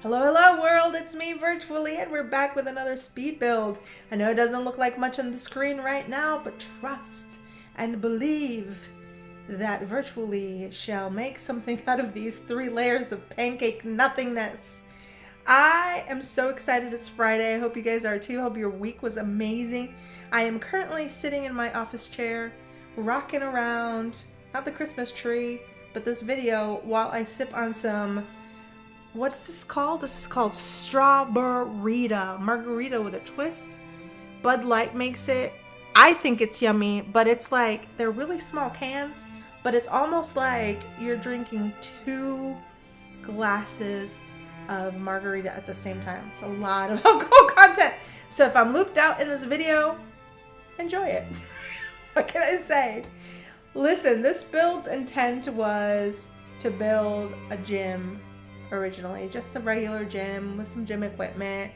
Hello, hello world, it's me Virtualee and we're back with another speed build. I know it doesn't look like much on the screen right now, but trust and believe that Virtualee shall make something out of these 3 layers of pancake nothingness. I am so excited it's Friday. I hope you guys are too. I hope your week was amazing. I am currently sitting in my office chair, rocking around, not the Christmas tree, but this video while I sip on some, what's this called? This is called Strawberita, margarita with a twist. Bud Light makes it. I think it's yummy, but it's like, they're really small cans, but it's almost like you're drinking 2 glasses of margarita at the same time. It's a lot of alcohol content. So if I'm looped out in this video, enjoy it. What can I say? Listen, this build's intent was to build a gym originally, just a regular gym with some gym equipment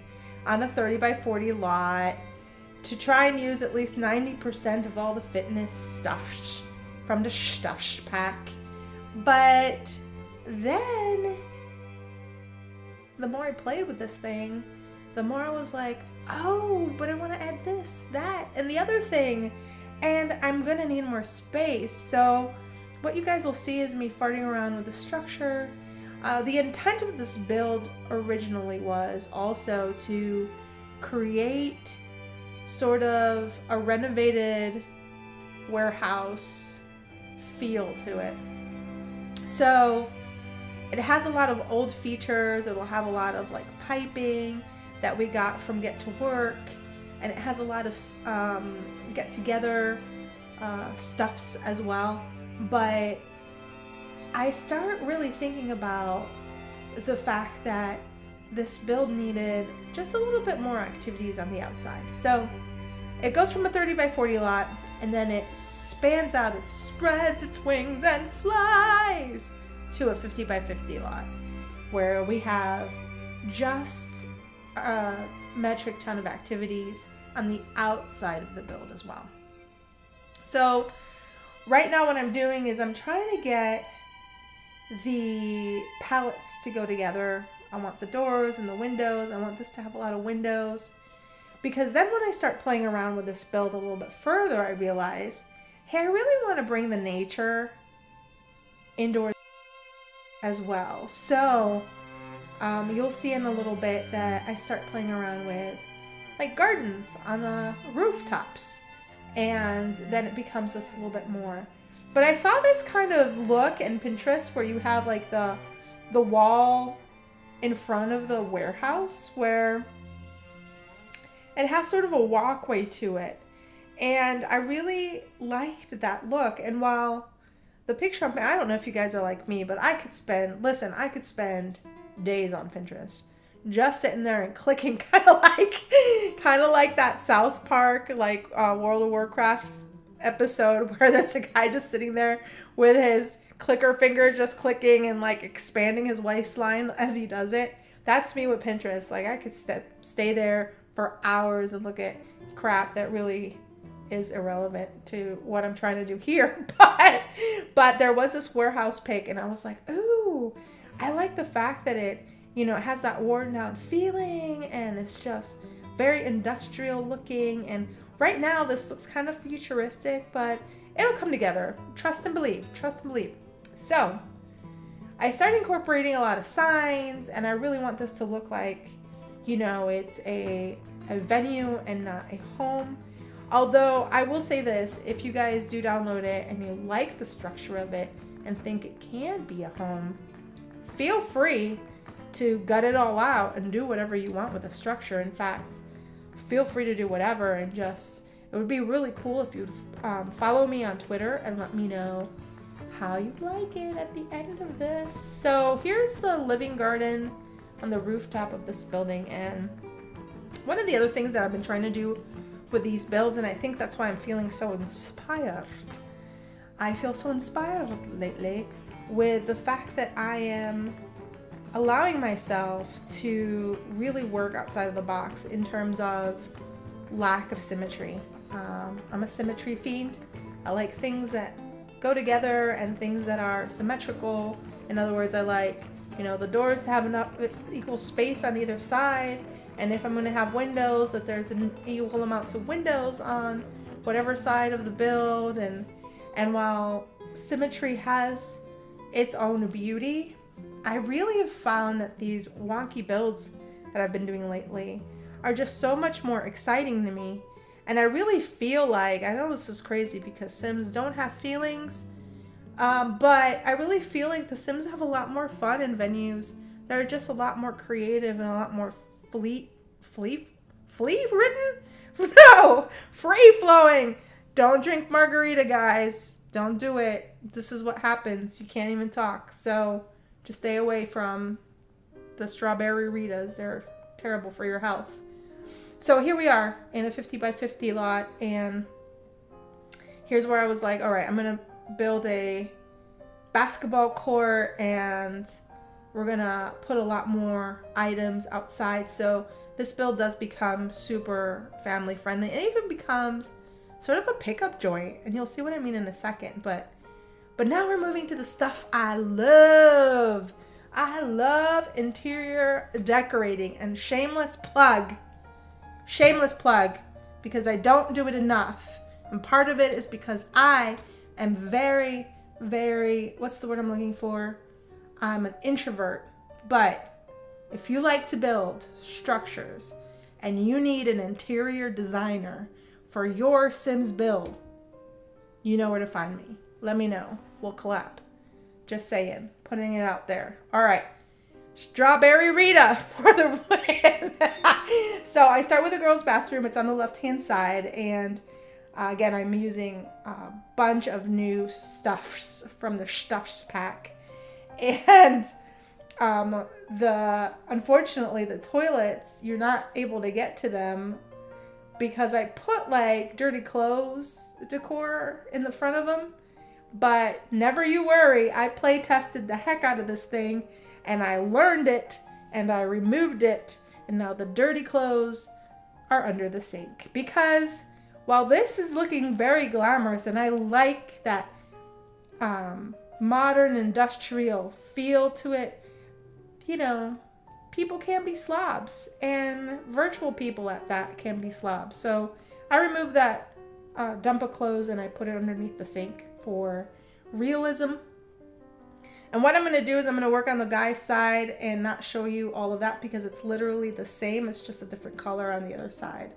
on a 30 by 40 lot to try and use at least 90% of all the fitness stuff from the stuff pack. But then the more I played with this thing, the more I was like, oh, but I want to add this, that, and the other thing, and I'm gonna need more space. So what you guys will see is me farting around with the structure. The intent of this build originally was also to create sort of a renovated warehouse feel to it. So it has a lot of old features. It will have a lot of like piping that we got from Get to Work, and it has a lot of get together stuffs as well. But I start really thinking about the fact that this build needed just a little bit more activities on the outside. So it goes from a 30 by 40 lot, and then it spans out, it spreads its wings and flies to a 50 by 50 lot, where we have just a metric ton of activities on the outside of the build as well. So right now what I'm doing is I'm trying to get the pallets to go together. I want the doors and the windows. I want this to have a lot of windows, because then when I start playing around with this build a little bit further, I realize, hey, I really want to bring the nature indoors as well. So you'll see in a little bit that I start playing around with like gardens on the rooftops, and then it becomes just a little bit more. But I saw this kind of look in Pinterest where you have like the wall in front of the warehouse where it has sort of a walkway to it. And I really liked that look. And while the picture, I don't know if you guys are like me, but I could spend days on Pinterest just sitting there and clicking, kind of like that South Park, like World of Warcraft episode where there's a guy just sitting there with his clicker finger just clicking and like expanding his waistline as he does it. That's me with Pinterest. Like I could stay there for hours and look at crap that really is irrelevant to what I'm trying to do here. But there was this warehouse pic and I was like, ooh, I like the fact that it, it has that worn down feeling and it's just very industrial looking. And right now this looks kind of futuristic, but it'll come together. Trust and believe. Trust and believe. So I started incorporating a lot of signs, and I really want this to look like, it's a venue and not a home. Although I will say this, if you guys do download it and you like the structure of it and think it can be a home, feel free to gut it all out and do whatever you want with the structure. In fact, feel free to do whatever, and just, it would be really cool if you'd follow me on Twitter and let me know how you'd like it at the end of this. So here's the living garden on the rooftop of this building. And one of the other things that I've been trying to do with these builds, and I think that's why I'm feeling so inspired. I feel so inspired lately with the fact that I am allowing myself to really work outside of the box in terms of lack of symmetry. I'm a symmetry fiend. I like things that go together and things that are symmetrical. In other words, I like you know, the doors have enough equal space on either side. And if I'm going to have windows, that there's an equal amounts of windows on whatever side of the build. And while symmetry has its own beauty, I really have found that these wonky builds that I've been doing lately are just so much more exciting to me. And I really feel like, I know this is crazy because Sims don't have feelings, but I really feel like the Sims have a lot more fun in venues that are just a lot more creative and a lot more free flowing. Don't drink margarita, guys. Don't do it. This is what happens. You can't even talk. So just stay away from the strawberry Ritas. They're terrible for your health. So here we are in a 50 by 50 lot, and here's where I was like, all right, I'm going to build a basketball court, and we're going to put a lot more items outside. So this build does become super family friendly. It even becomes sort of a pickup joint, and you'll see what I mean in a second. But now we're moving to the stuff I love. I love interior decorating, and shameless plug, because I don't do it enough. And part of it is because I am very, very, what's the word I'm looking for? I'm an introvert. But if you like to build structures and you need an interior designer for your Sims build, you know where to find me. Let me know. We'll collab. Just saying. Putting it out there. All right. Strawberry Rita for the win. So I start with the girls' bathroom. It's on the left-hand side. And again, I'm using a bunch of new stuffs from the stuffs pack. And unfortunately, the toilets, you're not able to get to them because I put like dirty clothes decor in the front of them. But never you worry, I play tested the heck out of this thing, and I learned it, and I removed it, and now the dirty clothes are under the sink. Because while this is looking very glamorous, and I like that modern industrial feel to it, you know, people can be slobs, and virtual people at that can be slobs. So I removed that dump of clothes, and I put it underneath the sink for realism. And what I'm going to do is I'm going to work on the guy's side and not show you all of that because it's literally the same. It's just a different color on the other side.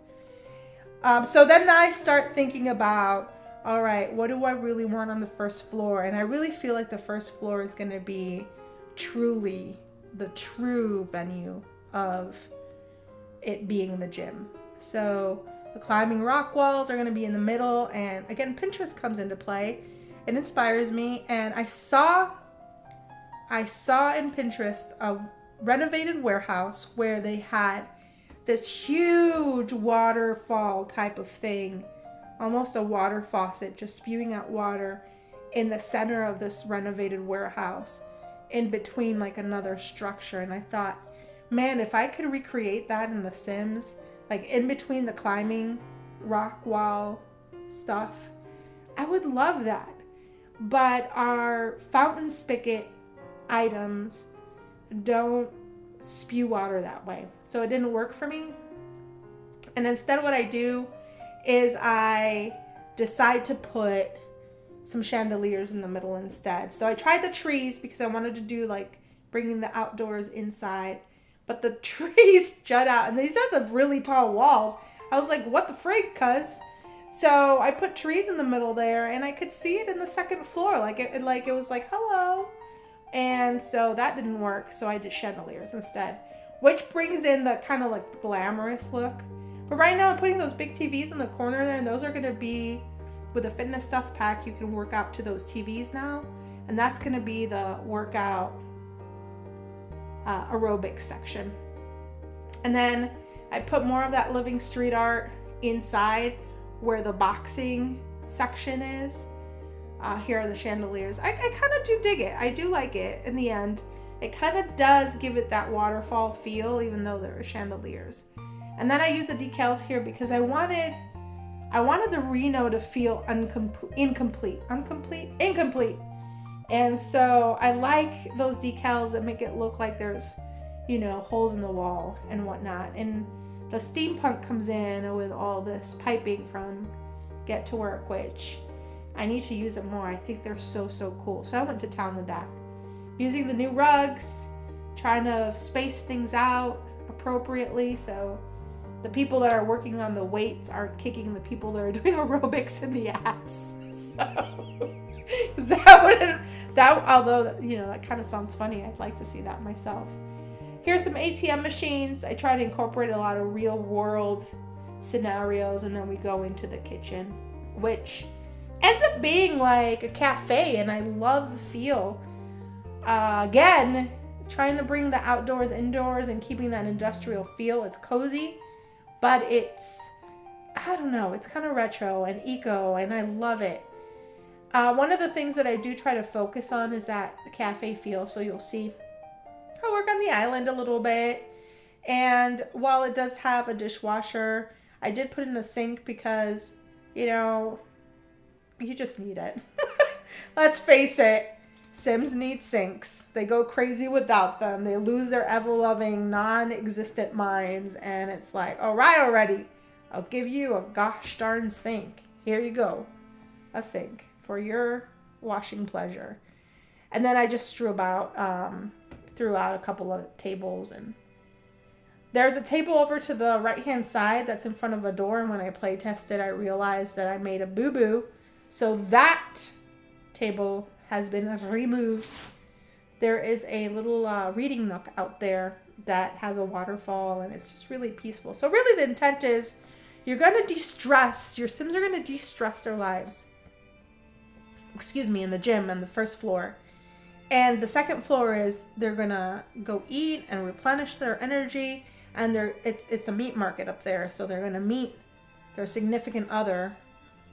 So then I start thinking about, all right, what do I really want on the first floor? And I really feel like the first floor is going to be truly the true venue of it being the gym. So the climbing rock walls are going to be in the middle. And again, Pinterest comes into play. It inspires me. And I saw in Pinterest a renovated warehouse where they had this huge waterfall type of thing, almost a water faucet just spewing out water in the center of this renovated warehouse in between like another structure. And I thought, man, if I could recreate that in The Sims, like in between the climbing rock wall stuff, I would love that. But our fountain spigot items don't spew water that way, so it didn't work for me. And instead what I do is I decide to put some chandeliers in the middle instead. So I tried the trees because I wanted to do like bringing the outdoors inside, but the trees jut out and these are the really tall walls. I was like, what the frig, cuz? So I put trees in the middle there, and I could see it in the second floor. Like it was like, hello. And so that didn't work. So I did chandeliers instead, which brings in the kind of like glamorous look. But right now I'm putting those big TVs in the corner there, and those are going to be with a fitness stuff pack. You can work out to those TVs now. And that's going to be the workout aerobics section. And then I put more of that living street art inside where the boxing section is. Here are the chandeliers. I kind of do dig it. I do like it in the end. It kind of does give it that waterfall feel, even though there are chandeliers. And then I use the decals here because I wanted the Reno to feel incomplete. And so I like those decals that make it look like there's, you know, holes in the wall and whatnot. And the steampunk comes in with all this piping from Get to Work, which I need to use it more. I think they're so cool. So I went to town with that. Using the new rugs, trying to space things out appropriately so the people that are working on the weights aren't kicking the people that are doing aerobics in the ass. So is that what it, that, although, you know, that kind of sounds funny. I'd like to see that myself. Here's some ATM machines. I try to incorporate a lot of real world scenarios, and then we go into the kitchen, which ends up being like a cafe, and I love the feel. Again, trying to bring the outdoors indoors and keeping that industrial feel. It's cozy, but it's, I don't know, it's kind of retro and eco, and I love it. One of the things that I do try to focus on is that cafe feel. So you'll see I work on the island a little bit. And while it does have a dishwasher, I did put in a sink because, you know, you just need it. Let's face it. Sims need sinks. They go crazy without them. They lose their ever-loving, non-existent minds. And it's like, all right already. I'll give you a gosh darn sink. Here you go. A sink for your washing pleasure. And then I just threw out a couple of tables, and there's a table over to the right hand side that's in front of a door, and when I play tested I realized that I made a boo-boo, so that table has been removed. There is a little reading nook out there that has a waterfall, and it's just really peaceful. So really the intent is you're going to de-stress. Your Sims are going to de-stress their lives. In the gym on the first floor. And the second floor is they're going to go eat and replenish their energy. And it's a meat market up there. So they're going to meet their significant other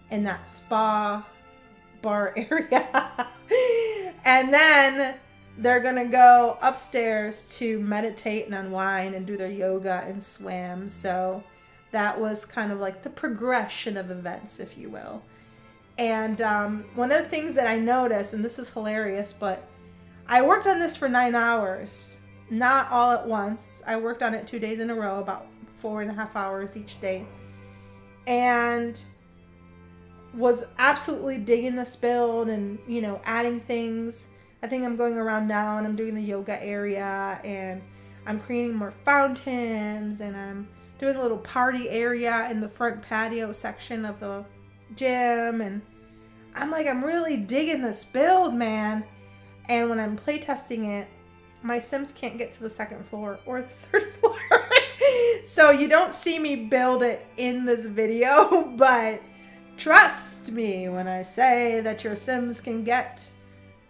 in that spa bar area. And then they're going to go upstairs to meditate and unwind and do their yoga and swim. So that was kind of like the progression of events, if you will. And one of the things that I noticed, and this is hilarious, but I worked on this for 9 hours, not all at once. I worked on it 2 days in a row, about 4.5 hours each day, and was absolutely digging this build and, you know, adding things. I think I'm going around now and I'm doing the yoga area, and I'm creating more fountains, and I'm doing a little party area in the front patio section of the gym, and I'm really digging this build, man. And when I'm playtesting it, my Sims can't get to the second floor or the third floor. So you don't see me build it in this video, but trust me when I say that your Sims can get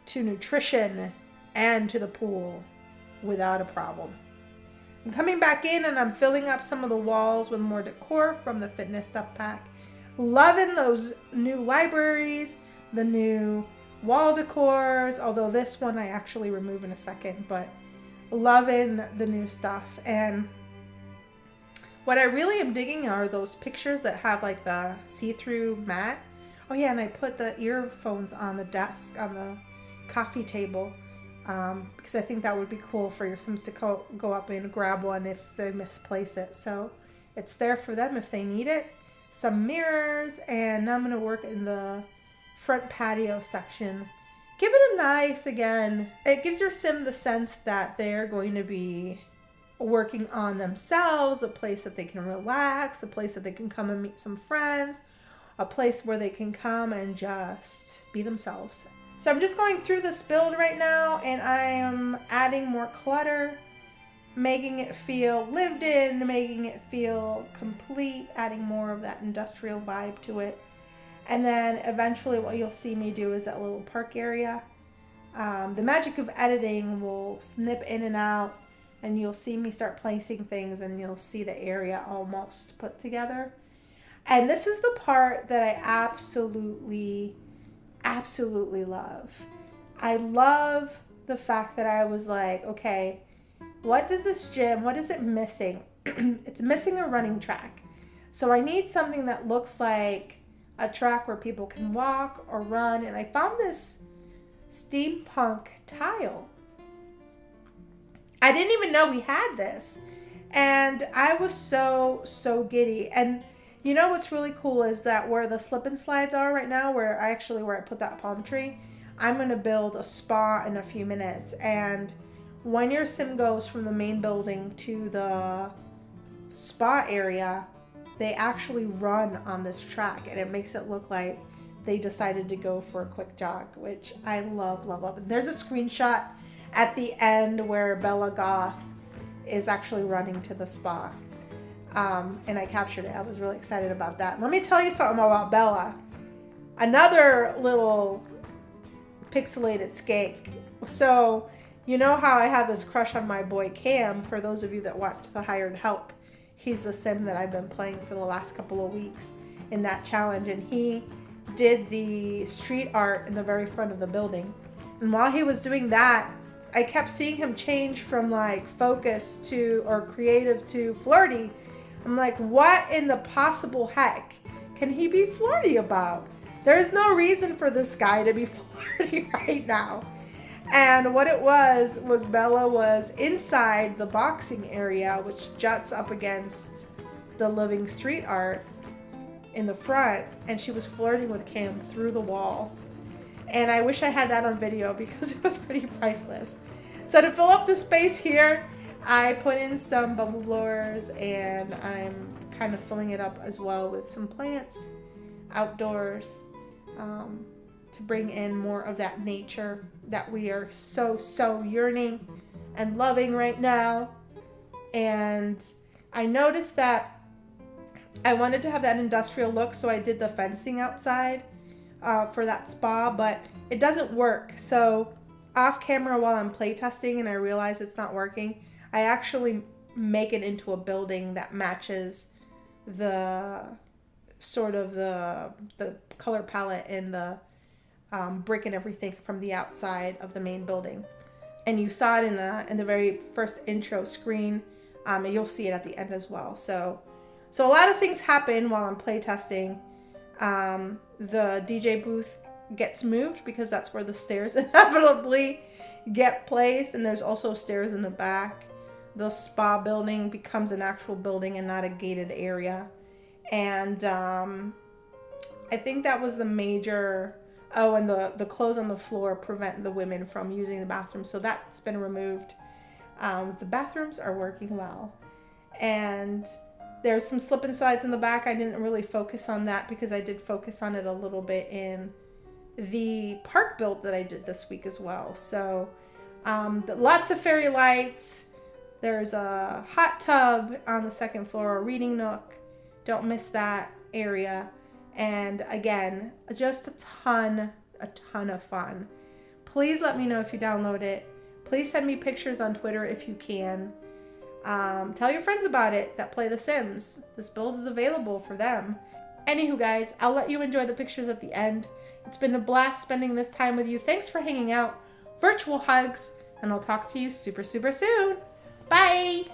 to nutrition and to the pool without a problem. I'm coming back in and I'm filling up some of the walls with more decor from the fitness stuff pack. Loving those new libraries, the new wall decors, although this one I actually remove in a second, but loving the new stuff. And what I really am digging are those pictures that have like the see-through mat. Oh yeah, and I put the earphones on the desk, on the coffee table, because I think that would be cool for your Sims to go up and grab one if they misplace it. So it's there for them if they need it. Some mirrors, and now I'm going to work in the front patio section. Give it a nice, again, it gives your Sim the sense that they're going to be working on themselves, a place that they can relax, a place that they can come and meet some friends, a place where they can come and just be themselves. So I'm just going through this build right now, and I am adding more clutter, making it feel lived in, making it feel complete, adding more of that industrial vibe to it. And then eventually what you'll see me do is that little park area. The magic of editing will snip in and out, and you'll see me start placing things, and you'll see the area almost put together. And this is the part that I absolutely love. I love the fact that I was like, okay, what does this gym, what is it missing? It's missing a running track. So I need something that looks like a track where people can walk or run. And I found this steampunk tile. I didn't even know we had this. And I was so giddy. And you know what's really cool is that where the slip and slides are right now, where I put that palm tree, I'm going to build a spa in a few minutes. And when your sim goes from the main building to the spa area, they actually run on this track, and it makes it look like they decided to go for a quick jog, which I love. And there's a screenshot at the end where Bella Goth is actually running to the spa. And I captured it. I was really excited about that. Let me tell you something about Bella. Another little pixelated skank. So, you know how I have this crush on my boy Cam, for those of you that watch The Hired Help. He's the sim that I've been playing for the last couple of weeks in that challenge. And he did the street art in the very front of the building. And while he was doing that, I kept seeing him change from like focus to, or creative to flirty. I'm like, what in the possible heck can he be flirty about? There's no reason for this guy to be flirty right now. And what it was Bella was inside the boxing area, which juts up against the living street art in the front, and she was flirting with Cam through the wall. And I wish I had that on video because it was pretty priceless. So to fill up the space here, I put in some bubble blowers, and I'm kind of filling it up as well with some plants outdoors to bring in more of that nature that we are so yearning and loving right now. And I noticed that I wanted to have that industrial look, so I did the fencing outside for that spa, but it doesn't work. So off camera, while I'm playtesting and I realize it's not working, I actually make it into a building that matches the sort of the color palette and the brick and everything from the outside of the main building. And you saw it in the very first intro screen, and you'll see it at the end as well. So a lot of things happen while I'm playtesting. The DJ booth gets moved because that's where the stairs inevitably get placed, and there's also stairs in the back. The spa building becomes an actual building and not a gated area. And I think that was the major... Oh, and the clothes on the floor prevent the women from using the bathroom, so that's been removed. The bathrooms are working well. And there's some slip and slides in the back. I didn't really focus on that because I did focus on it a little bit in the park build that I did this week as well. So lots of fairy lights. There's a hot tub on the second floor, a reading nook. Don't miss that area. And again, just a ton of fun. Please let me know if you download it. Please send me pictures on Twitter if you can. Tell your friends about it that play The Sims. This build is available for them. Anywho, guys, I'll let you enjoy the pictures at the end. It's been a blast spending this time with you. Thanks for hanging out. Virtual hugs, and I'll talk to you super soon. Bye!